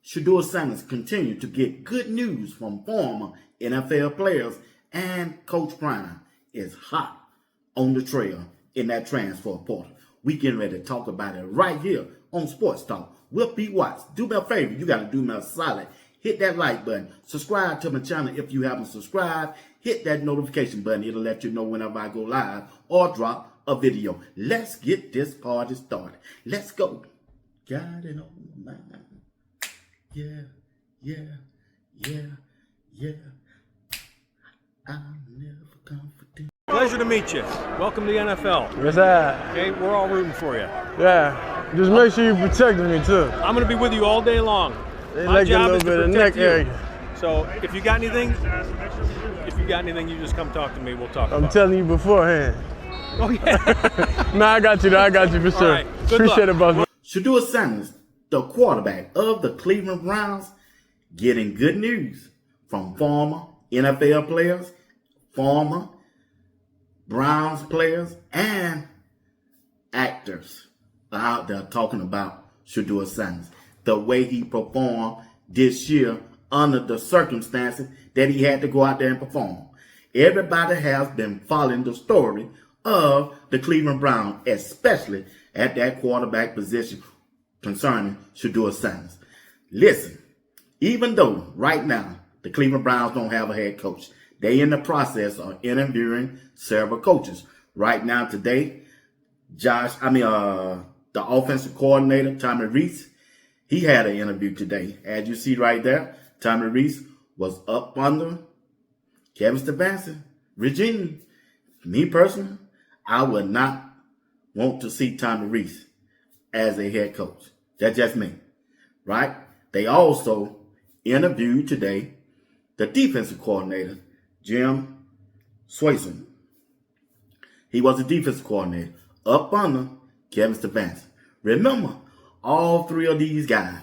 Shedeur Sanders continued to get good news from former NFL players, and Coach Prime is hot on the trail in that transfer portal. We getting ready to talk about it right here on Sports Talk with B. Watts. Do me a favor, you got to do me a solid. Hit that like button. Subscribe to my channel if you haven't subscribed. Hit that notification button. It'll let you know whenever I go live or drop a video. Let's get this party started. Let's go. Got it on my mind. Yeah. I'm never confident. Pleasure to meet you. Welcome to the NFL. Yes, sir. Okay, we're all rooting for you. Yeah. Just make sure you protect me too. I'm going to be with you all day long. They My like a job little is to bit of protect neck you. area. So if you got anything, you just come talk to me. We'll talk. I'm telling you beforehand. Oh yeah. Nah, I got you. I got you for sure. Right. Good Appreciate luck. it, boss. Shedeur Sanders, the quarterback of the Cleveland Browns, getting good news from former NFL players, former Browns players, and actors are out there talking about Shedeur Sanders, the way he performed this year under the circumstances that he had to go out there and perform. Everybody has been following the story of the Cleveland Browns, especially at that quarterback position concerning Shedeur Sanders. Listen, even though right now the Cleveland Browns don't have a head coach, they in the process of interviewing several coaches. Right now today, the offensive coordinator, Tommy Rees, he had an interview today. As you see right there, Tommy Rees was up under Kevin Stefanski regime. Me personally, I would not want to see Tommy Rees as a head coach. That's just me, right? They also interviewed today the defensive coordinator, Jim Swayson. He was the defensive coordinator up under Kevin Stefanski. Remember, all three of these guys,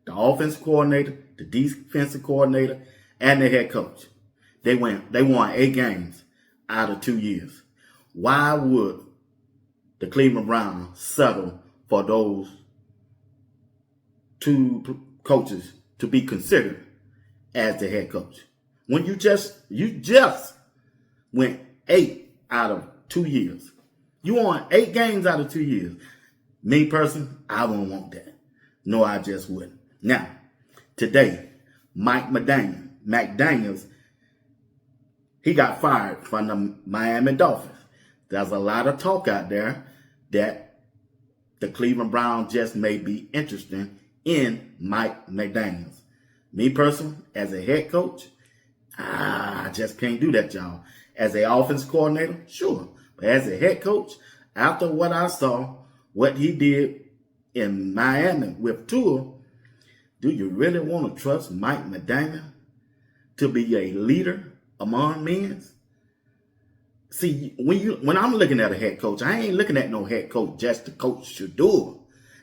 the offensive coordinator, the defensive coordinator, and the head coach, they won 8 games out of 2 years. Why would the Cleveland Browns settle for those 2 coaches to be considered as the head coach when you just went 8 out of 2 years? You won 8 games out of 2 years. Me personally, I wouldn't want that. No, I just wouldn't. Now, today, Mike McDaniels, he got fired from the Miami Dolphins. There's a lot of talk out there that the Cleveland Browns just may be interested in Mike McDaniels. Me personally, as a head coach, I just can't do that, y'all. As an offensive coordinator, sure. But as a head coach, after what I saw, what he did in Miami with Tua, do you really want to trust Mike McDaniel to be a leader among men? See, when I'm looking at a head coach, I ain't looking at no head coach just to coach Shedeur.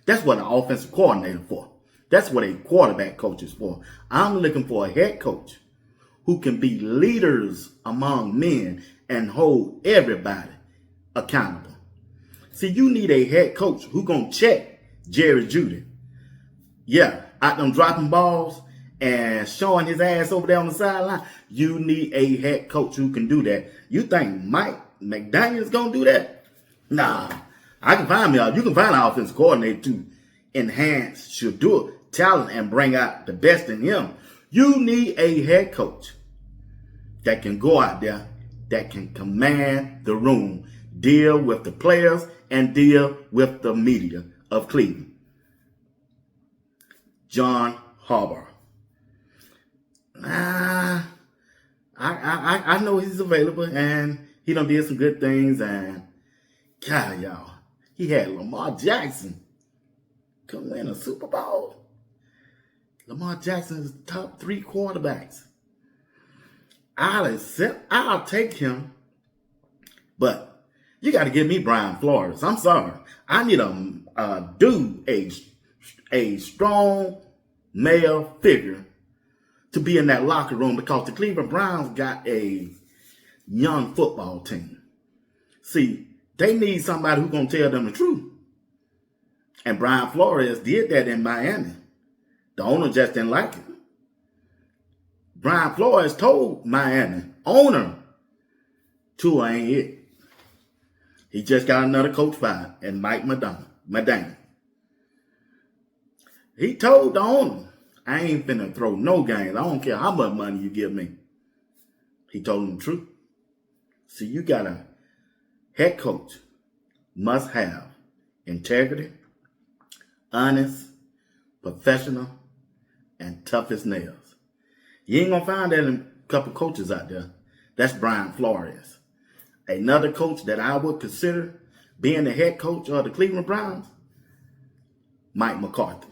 That's what an offensive coordinator for. That's what a quarterback coach is for. I'm looking for a head coach who can be leaders among men and hold everybody accountable. See, you need a head coach who gonna check Jerry Jeudy. Yeah, out them dropping balls and showing his ass over there on the sideline. You need a head coach who can do that. You think Mike McDaniel's gonna do that? Nah, you can find an offensive coordinator to enhance Shedeur talent and bring out the best in him. You need a head coach that can go out there, that can command the room, deal with the players, and deal with the media of Cleveland. John Harbaugh. I know he's available and he done did some good things, and God, y'all, he had Lamar Jackson come win a Super Bowl. Lamar Jackson is the top 3 quarterbacks. I'll take him, but you got to give me Brian Flores. I'm sorry. I need a strong male figure to be in that locker room, because the Cleveland Browns got a young football team. See, they need somebody who's going to tell them the truth. And Brian Flores did that in Miami. The owner just didn't like it. Brian Flores told Miami owner, Tua ain't it. He just got another coach fired, and Mike Madonna. He told the owner, I ain't finna throw no games. I don't care how much money you give me. He told him the truth. See, you got a head coach must have integrity, honest, professional, and tough as nails. You ain't gonna find that in a couple coaches out there. That's Brian Flores. Another coach that I would consider being the head coach of the Cleveland Browns, Mike McCarthy.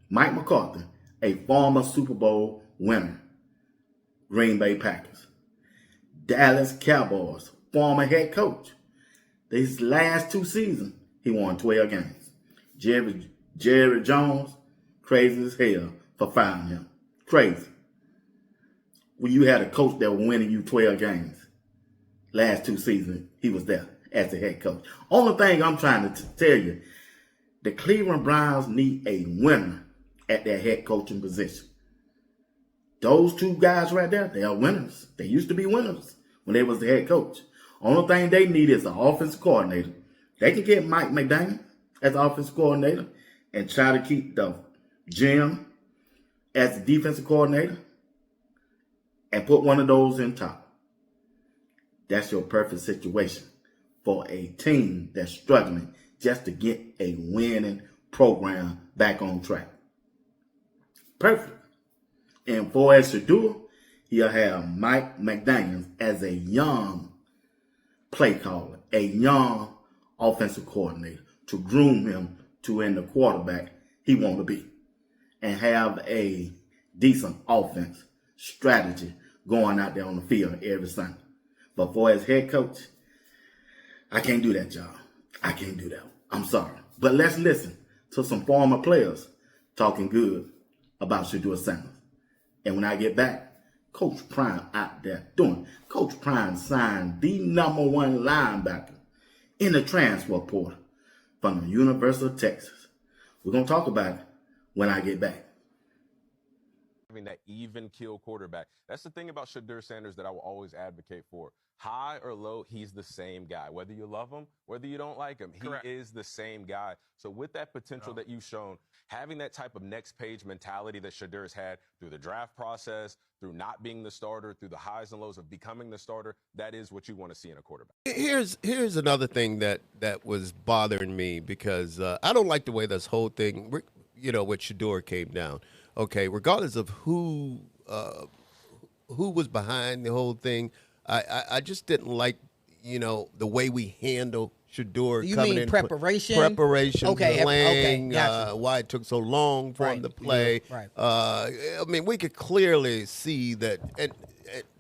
Mike McCarthy, a former Super Bowl winner, Green Bay Packers. Dallas Cowboys, former head coach. These last 2 seasons, he won 12 games. Jerry Jones, crazy as hell for firing him. Crazy. When you had a coach that was winning you 12 games, last 2 seasons, he was there as the head coach. Only thing I'm trying to tell you, the Cleveland Browns need a winner at their head coaching position. Those 2 guys right there, they are winners. They used to be winners when they was the head coach. Only thing they need is an offensive coordinator. They can get Mike McDaniel as offensive coordinator and try to keep the GM as the defensive coordinator and put one of those in top. That's your perfect situation for a team that's struggling just to get a winning program back on track. Perfect. And for Shedeur, he'll have Mike McDaniel as a young play caller, a young offensive coordinator to groom him to in the quarterback he want to be and have a decent offense strategy going out there on the field every Sunday. But for his head coach, I can't do that job. I can't do that. I'm sorry. But let's listen to some former players talking good about Shedeur Sanders. And when I get back, Coach Prime out there doing. Coach Prime signed the #1 linebacker in the transfer portal from the University of Texas. We're going to talk about it when I get back. Having that even kill quarterback. That's the thing about Shedeur Sanders that I will always advocate for. High or low, he's the same guy. Whether you love him, whether you don't like him, Correct. he is the same guy. So with that potential that you've shown, having that type of next page mentality that Shedeur's had through the draft process, through not being the starter, through the highs and lows of becoming the starter, that is what you want to see in a quarterback. Here's another thing that was bothering me because I don't like the way this whole thing, with Shedeur came down. Okay, regardless of who was behind the whole thing, I just didn't like, the way we handle Shedeur coming in. Preparation? Preparation, okay, playing, gotcha. why it took so long for him to play. Yeah, right. I mean, we could clearly see that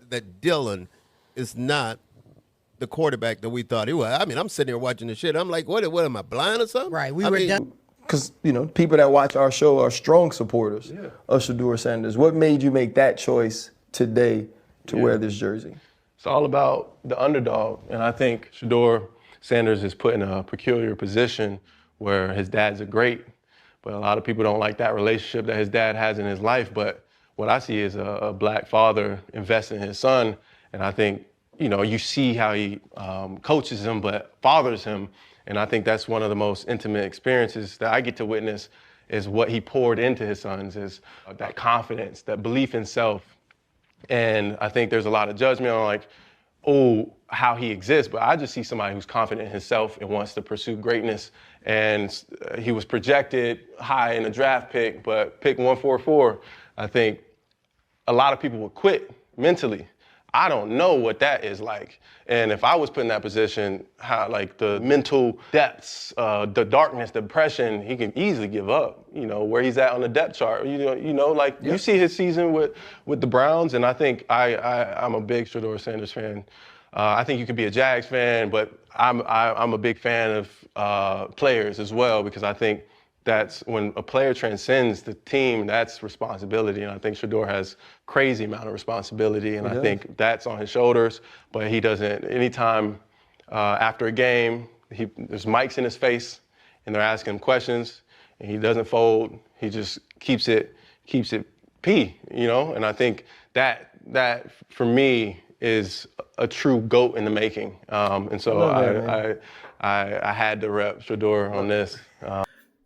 that Dylan is not the quarterback that we thought he was. I mean, I'm sitting here watching the shit. I'm like, what am I, blind or something? Right, we were done. Because, people that watch our show are strong supporters of Shedeur Sanders. What made you make that choice today to wear this jersey? It's all about the underdog. And I think Shedeur Sanders is put in a peculiar position where his dad's a great, but a lot of people don't like that relationship that his dad has in his life. But what I see is a black father investing in his son. And I think, you see how he coaches him, but fathers him. And I think that's one of the most intimate experiences that I get to witness is what he poured into his sons, is that confidence, that belief in self. And I think there's a lot of judgment on how he exists, but I just see somebody who's confident in himself and wants to pursue greatness. And he was projected high in the draft pick, but pick 144, I think a lot of people would quit mentally. I don't know what that is like. And if I was put in that position, how the mental depths, the darkness, the depression, he can easily give up, where he's at on the depth chart. You see his season with the Browns, and I think I'm a big Shedeur Sanders fan. I think you could be a Jags fan, but I'm a big fan of players as well, because I think that's when a player transcends the team, that's responsibility. And I think Shedeur has crazy amount of responsibility, and I think that's on his shoulders. But he doesn't, anytime after a game, there's mics in his face and they're asking him questions and he doesn't fold. He just keeps it P, you know. And I think that for me is a true GOAT in the making. And so I had to rep Shedeur on this.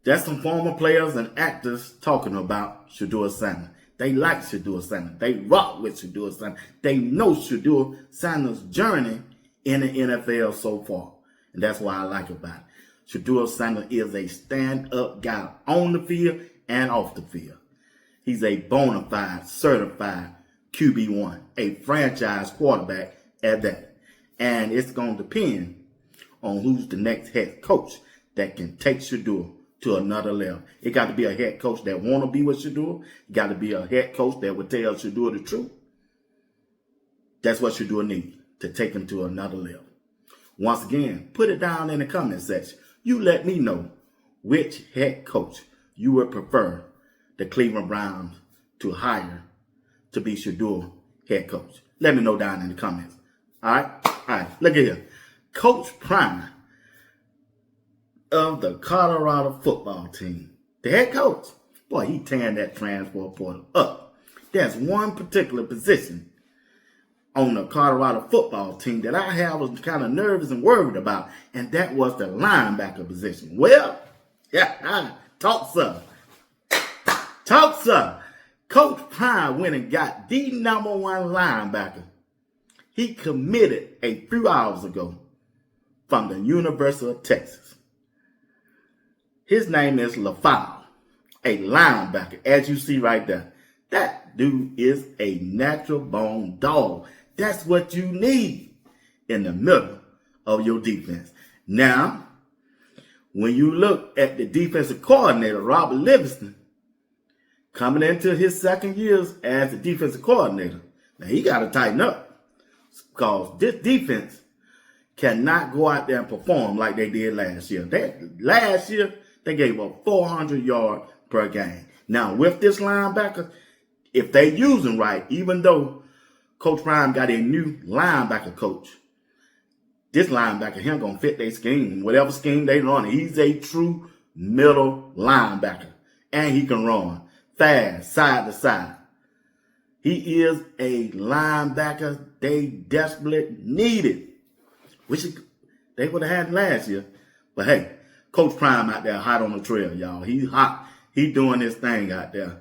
That's some former players and actors talking about Shedeur Sanders. They like Shedeur Sanders. They rock with Shedeur Sanders. They know Shedeur Sanders' journey in the NFL so far. And that's why I like about it. Shedeur Sanders is a stand-up guy on the field and off the field. He's a bona fide, certified QB1, a franchise quarterback at that. And it's going to depend on who's the next head coach that can take Shedeur to another level. It got to be a head coach that want to be with Shedeur. It got to be a head coach that would tell Shedeur the truth. That's what Shedeur needs to take him to another level. Once again, put it down in the comment section. You let me know which head coach you would prefer the Cleveland Browns to hire to be Shedeur head coach. Let me know down in the comments. All right, look at here. Coach Prime of the Colorado football team, the head coach, boy, he tearing that transfer portal up. There's one particular position on the Colorado football team that I was kind of nervous and worried about, and that was the linebacker position. Well, talk some. Coach Prime went and got the #1 linebacker. He committed a few hours ago from the University of Texas. His name is LaFowl, a linebacker, as you see right there. That dude is a natural born dog. That's what you need in the middle of your defense. Now, when you look at the defensive coordinator, Robert Livingston, coming into his second year as the defensive coordinator, now he got to tighten up because this defense cannot go out there and perform like they did last year. Last year, they gave up 400 yards per game. Now, with this linebacker, if they use him right, even though Coach Prime got a new linebacker coach, this linebacker, him going to fit their scheme. Whatever scheme they run, he's a true middle linebacker. And he can run fast, side to side. He is a linebacker they desperately needed, which they would have had last year. But hey, Coach Prime out there hot on the trail, y'all. He's hot. He doing his thing out there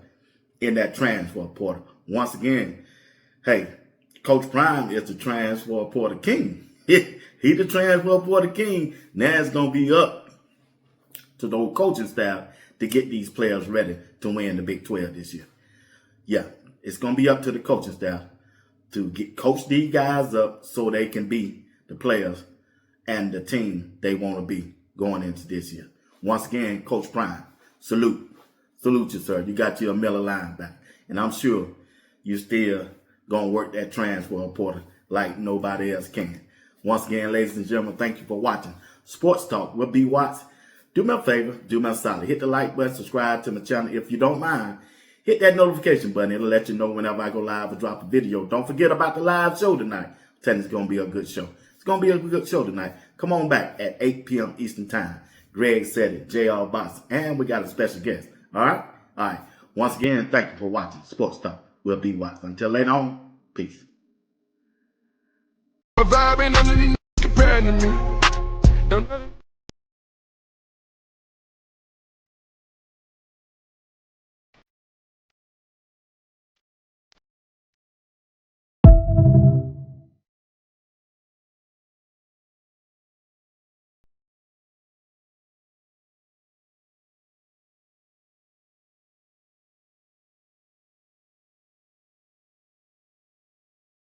in that transfer portal. Once again, hey, Coach Prime is the transfer portal king. He the transfer portal king. Now it's going to be up to the old coaching staff to get these players ready to win the Big 12 this year. Yeah, it's going to be up to the coaching staff to coach these guys up so they can be the players and the team they want to be going into this year. Once again, Coach Prime, salute. Salute you, sir. You got your Miller linebacker. And I'm sure you still going to work that transfer portal like nobody else can. Once again, ladies and gentlemen, thank you for watching Sports Talk with B. Watts. Do me a favor, do me a solid. Hit the like button, subscribe to my channel. If you don't mind, hit that notification button. It'll let you know whenever I go live or drop a video. Don't forget about the live show tonight. I'm telling you, it's going to be a good show. It's going to be a good show tonight. Come on back at 8 p.m. Eastern Time. Greg said it, J.R. Boss, and we got a special guest. All right? All right. Once again, thank you for watching Sports Talk with B. Watts. Until later on, peace. Vibing underneath compared to me. Don't